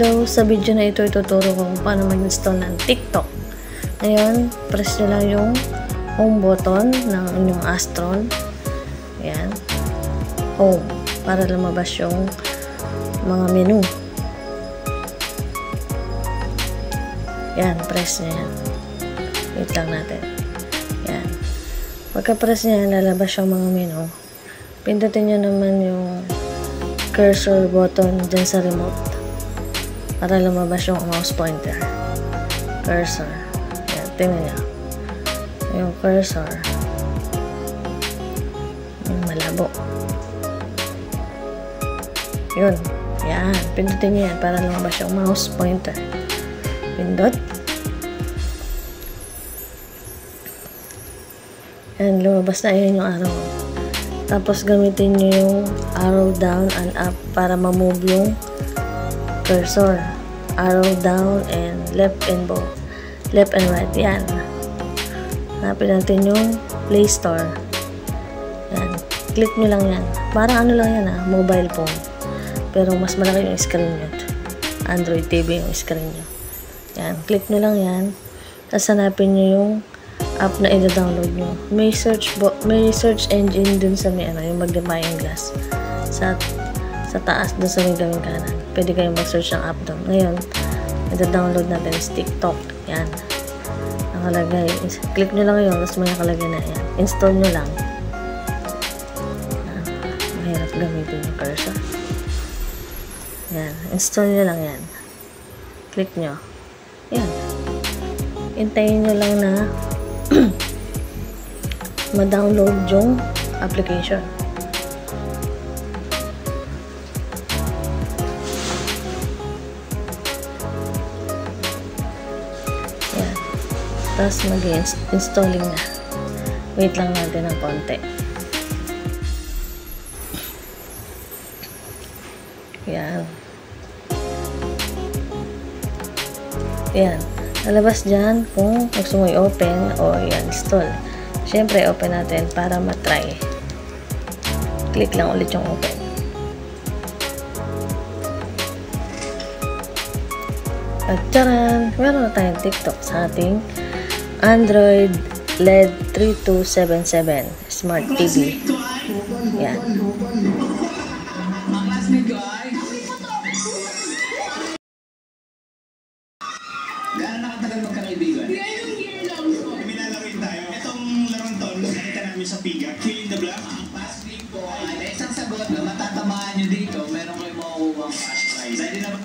Hello, sa video na ito ituturo ko kung paano mag-install ng TikTok. Ngayon, press nyo lang yung home button ng inyong Astron. Ayan. Home. Para lumabas yung mga menu. Ayan, press nyo yan. Wait lang natin. Ayan. Pagka-press nyo yan, lalabas yung mga menu. Pindutin nyo naman yung cursor button dyan sa remote para lumabas yung mouse pointer. Cursor. Ayan, tingnan nyo. Yung cursor. Malabo. Yun. Ayan. Pindutin nyo yan para lumabas yung mouse pointer. Pindot. Ayan, lumabas na yun yung arrow. Tapos gamitin nyo yung arrow down and up para ma-move yung cursor. Arrow down and left and right. Yan. Hanapin natin yung Play Store. Yan. Click nyo lang yan. Parang ano lang yan mobile phone. Pero mas malaki yung screen nyo. Android TV yung screen nyo. Yan. Click nyo lang yan. Tapos hanapin nyo yung app na i-download nyo. May search engine dun sa yung magnifying glass. Sa taas dun sa may gawing kanan. Pwede kayong mag-search ng app dun. Ngayon, i-download natin is TikTok. Yan. Nakalagay. Click nyo lang yun. Tapos may nakalagay na yan. Install nyo lang. Yan. Mahirap gamitin yung cursor. Yan. Install nyo lang yan. Click nyo. Yan. Hintayin nyo lang na ma-download yung application. Yan. Tapos mag-installing na. Wait lang natin ng konti. Yan. Yan. Lalabas dyan kung gusto mo i-open o i-install. Siyempre, open natin para matry. Click lang ulit yung open. At taran! Meron na tayong TikTok sa ating Android LED 3277 Smart TV. Yan. Gaano nakatagal magkakaibigan? Ngayong year lang po. May lalaroin tayo. Itong larong to, nakita namin sa Piga. Fill in the blank. Ang pass green po ay isang sagot na matatamaan nyo dito. Meron kayo makukuha ang cash prize. Ready na ba?